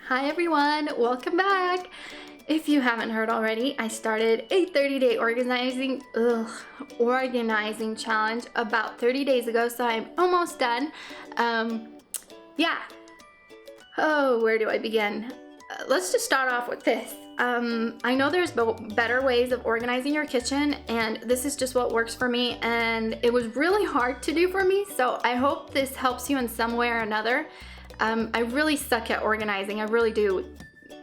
Hi everyone, welcome back. If you haven't heard already, I started a 30-day organizing challenge about 30 days ago, so I'm almost done. Yeah. Oh, where do I begin? Let's just start off with this. I know there's better ways of organizing your kitchen, and this is just what works for me, and it was really hard to do for me, so I hope this helps you in some way or another. I really suck at organizing, I really do.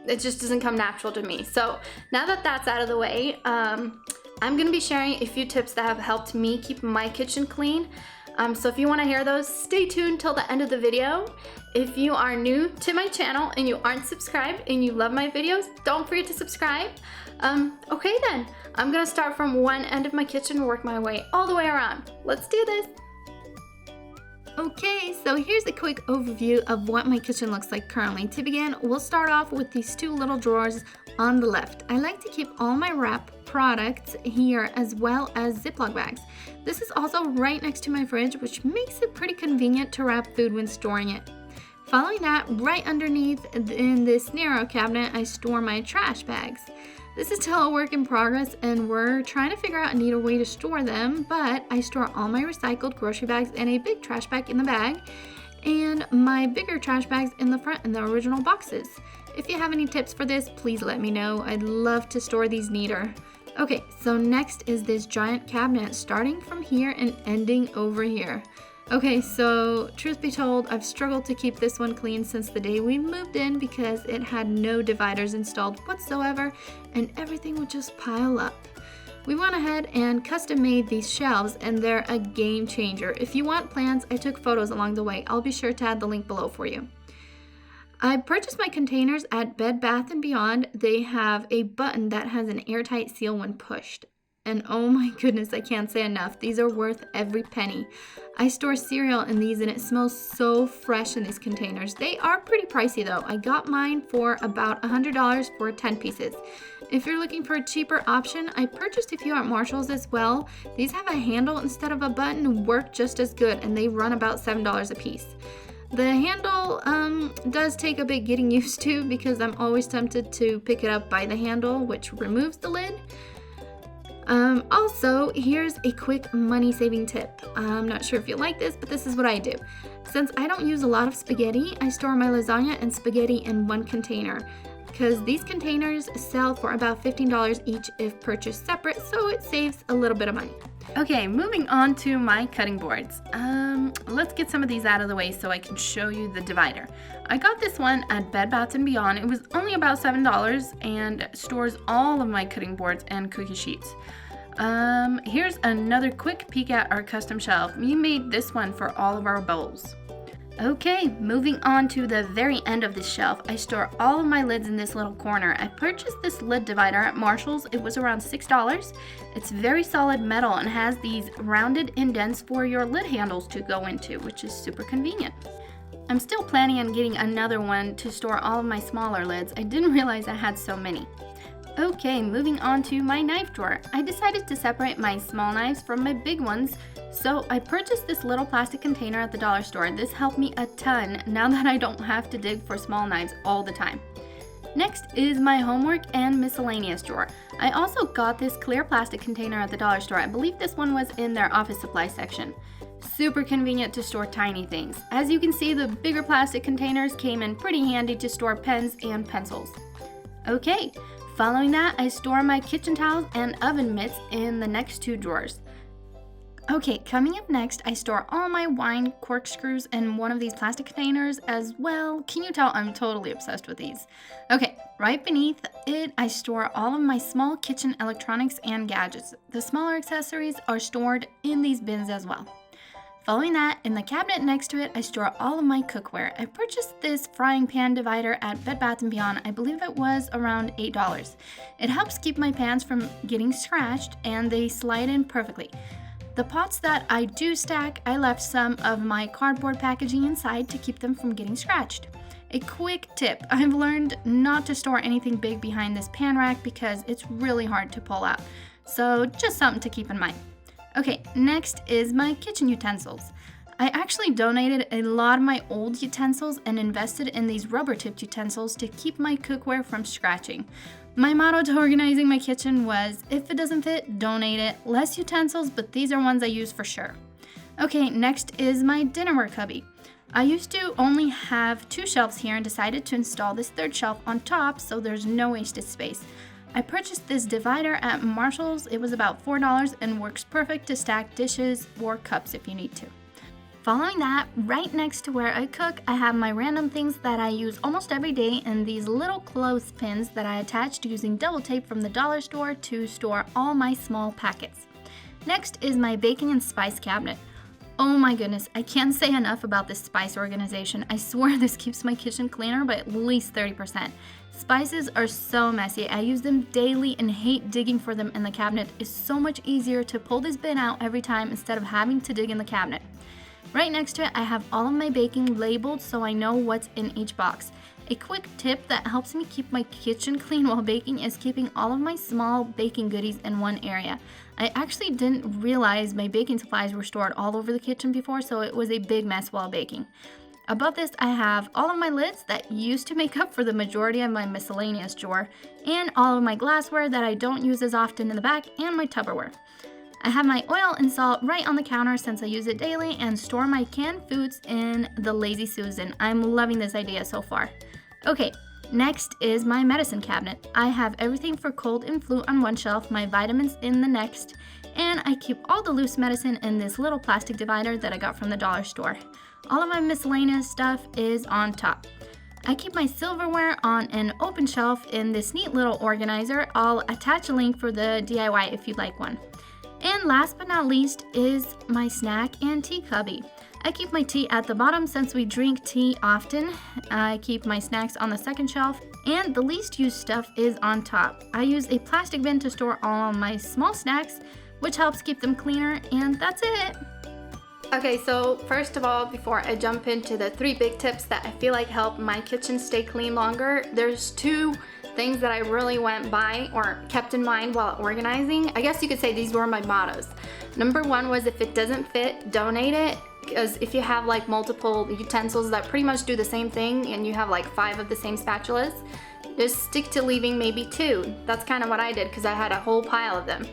It just doesn't come natural to me. So now that that's out of the way, I'm gonna be sharing a few tips that have helped me keep my kitchen clean. So if you wanna hear those, stay tuned till the end of the video. If you are new to my channel and you aren't subscribed and you love my videos, don't forget to subscribe. Okay then, I'm gonna start from one end of my kitchen and work my way all the way around. Let's do this. Okay, so here's a quick overview of what my kitchen looks like currently. To begin, we'll start off with these two little drawers on the left. I like to keep all my wrap products here as well as Ziploc bags. This is also right next to my fridge, which makes it pretty convenient to wrap food when storing it. Following that, right underneath in this narrow cabinet, I store my trash bags. This is still a work in progress and we're trying to figure out a neater way to store them, but I store all my recycled grocery bags in a big trash bag in the bag and my bigger trash bags in the front in the original boxes. If you have any tips for this, please let me know. I'd love to store these neater. Okay, so next is this giant cabinet starting from here and ending over here. Okay, so truth be told, I've struggled to keep this one clean since the day we moved in because it had no dividers installed whatsoever and everything would just pile up. We went ahead and custom made these shelves and they're a game changer. If you want plans, I took photos along the way. I'll be sure to add the link below for you. I purchased my containers at Bed Bath & Beyond. They have a button that has an airtight seal when pushed. And oh my goodness, I can't say enough. These are worth every penny. I store cereal in these and it smells so fresh in these containers. They are pretty pricey though. I got mine for about $100 for 10 pieces. If you're looking for a cheaper option, I purchased a few at Marshall's as well. These have a handle instead of a button and work just as good, and they run about $7 a piece. The handle does take a bit getting used to because I'm always tempted to pick it up by the handle, which removes the lid. Also, here's a quick money saving tip. I'm not sure if you like this, but this is what I do. Since I don't use a lot of spaghetti, I store my lasagna and spaghetti in one container because these containers sell for about $15 each if purchased separate, so it saves a little bit of money. Okay, moving on to my cutting boards. Let's get some of these out of the way so I can show you the divider. I got this one at Bed Bath & Beyond. It was only about $7 and stores all of my cutting boards and cookie sheets. Here's another quick peek at our custom shelf. We made this one for all of our bowls. Okay, moving on to the very end of this shelf, I store all of my lids in this little corner. I purchased this lid divider at Marshall's. It was around $6. It's very solid metal and has these rounded indents for your lid handles to go into, which is super convenient. I'm still planning on getting another one to store all of my smaller lids. I didn't realize I had so many. Okay, moving on to my knife drawer. I decided to separate my small knives from my big ones, so I purchased this little plastic container at the dollar store. This helped me a ton now that I don't have to dig for small knives all the time. Next is my homework and miscellaneous drawer. I also got this clear plastic container at the dollar store. I believe this one was in their office supply section. Super convenient to store tiny things. As you can see, the bigger plastic containers came in pretty handy to store pens and pencils. Okay. Following that, I store my kitchen towels and oven mitts in the next two drawers. Okay, coming up next, I store all my wine corkscrews in one of these plastic containers as well. Can you tell I'm totally obsessed with these? Okay, right beneath it, I store all of my small kitchen electronics and gadgets. The smaller accessories are stored in these bins as well. Following that, in the cabinet next to it, I store all of my cookware. I purchased this frying pan divider at Bed Bath & Beyond. I believe it was around $8. It helps keep my pans from getting scratched and they slide in perfectly. The pots that I do stack, I left some of my cardboard packaging inside to keep them from getting scratched. A quick tip, I've learned not to store anything big behind this pan rack because it's really hard to pull out. So just something to keep in mind. Okay, next is my kitchen utensils. I actually donated a lot of my old utensils and invested in these rubber-tipped utensils to keep my cookware from scratching. My motto to organizing my kitchen was, if it doesn't fit, donate it. Less utensils, but these are ones I use for sure. Okay, next is my dinnerware cubby. I used to only have 2 shelves here and decided to install this 3rd shelf on top so there's no wasted space. I purchased this divider at Marshall's. It was about $4 and works perfect to stack dishes or cups if you need to. Following that, right next to where I cook, I have my random things that I use almost every day and these little clothespins that I attached using double tape from the dollar store to store all my small packets. Next is my baking and spice cabinet. Oh my goodness, I can't say enough about this spice organization. I swear this keeps my kitchen cleaner by at least 30%. Spices are so messy. I use them daily and hate digging for them in the cabinet. It's so much easier to pull this bin out every time instead of having to dig in the cabinet. Right next to it, I have all of my baking labeled so I know what's in each box. A quick tip that helps me keep my kitchen clean while baking is keeping all of my small baking goodies in one area. I actually didn't realize my baking supplies were stored all over the kitchen before, so it was a big mess while baking. Above this, I have all of my lids that used to make up for the majority of my miscellaneous drawer, and all of my glassware that I don't use as often in the back, and my Tupperware. I have my oil and salt right on the counter since I use it daily, and store my canned foods in the Lazy Susan. I'm loving this idea so far. Okay, next is my medicine cabinet. I have everything for cold and flu on one shelf, my vitamins in the next, and I keep all the loose medicine in this little plastic divider that I got from the dollar store. All of my miscellaneous stuff is on top. I keep my silverware on an open shelf in this neat little organizer. I'll attach a link for the DIY if you'd like one. And last but not least is my snack and tea cubby. I keep my tea at the bottom since we drink tea often. I keep my snacks on the 2nd shelf, and the least used stuff is on top. I use a plastic bin to store all my small snacks, which helps keep them cleaner, and that's it. Okay, so first of all, before I jump into the 3 big tips that I feel like help my kitchen stay clean longer, there's 2 things that I really went by or kept in mind while organizing. I guess you could say these were my mottos. Number 1 was, if it doesn't fit, donate it. Because if you have like multiple utensils that pretty much do the same thing and you have like 5 of the same spatulas, just stick to leaving maybe 2. That's kind of what I did because I had a whole pile of them.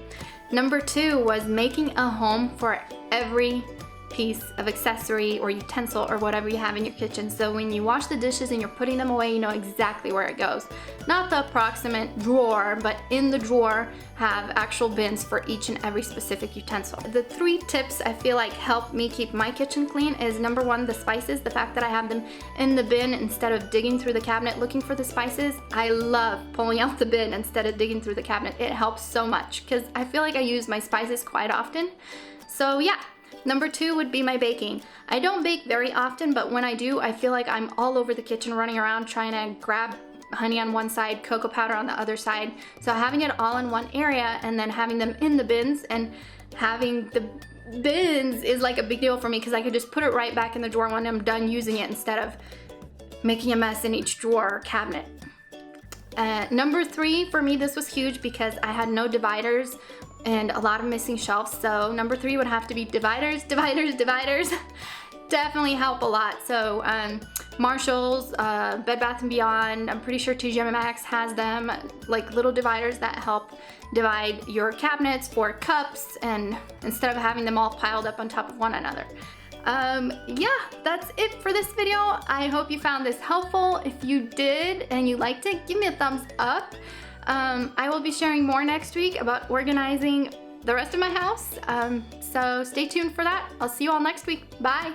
Number 2 was making a home for every piece of accessory or utensil or whatever you have in your kitchen. So when you wash the dishes and you're putting them away, you know exactly where it goes. Not the approximate drawer, but in the drawer have actual bins for each and every specific utensil. The 3 tips I feel like help me keep my kitchen clean is, number 1, the spices. The fact that I have them in the bin instead of digging through the cabinet looking for the spices. I love pulling out the bin instead of digging through the cabinet. It helps so much because I feel like I use my spices quite often. So yeah. Number 2 would be my baking. I don't bake very often, but when I do, I feel like I'm all over the kitchen running around trying to grab honey on one side, cocoa powder on the other side. So having it all in one area and then having them in the bins, and having the bins is like a big deal for me because I could just put it right back in the drawer when I'm done using it instead of making a mess in each drawer or cabinet. Number 3, for me, this was huge because I had no dividers and a lot of missing shelves. So number 3 would have to be dividers. Definitely help a lot. So Marshall's, Bed Bath & Beyond, I'm pretty sure TJ Maxx has them, like little dividers that help divide your cabinets for cups, and instead of having them all piled up on top of one another. Yeah, that's it for this video. I hope you found this helpful. If you did and you liked it, give me a thumbs up. I will be sharing more next week about organizing the rest of my house. So stay tuned for that. I'll see you all next week. Bye.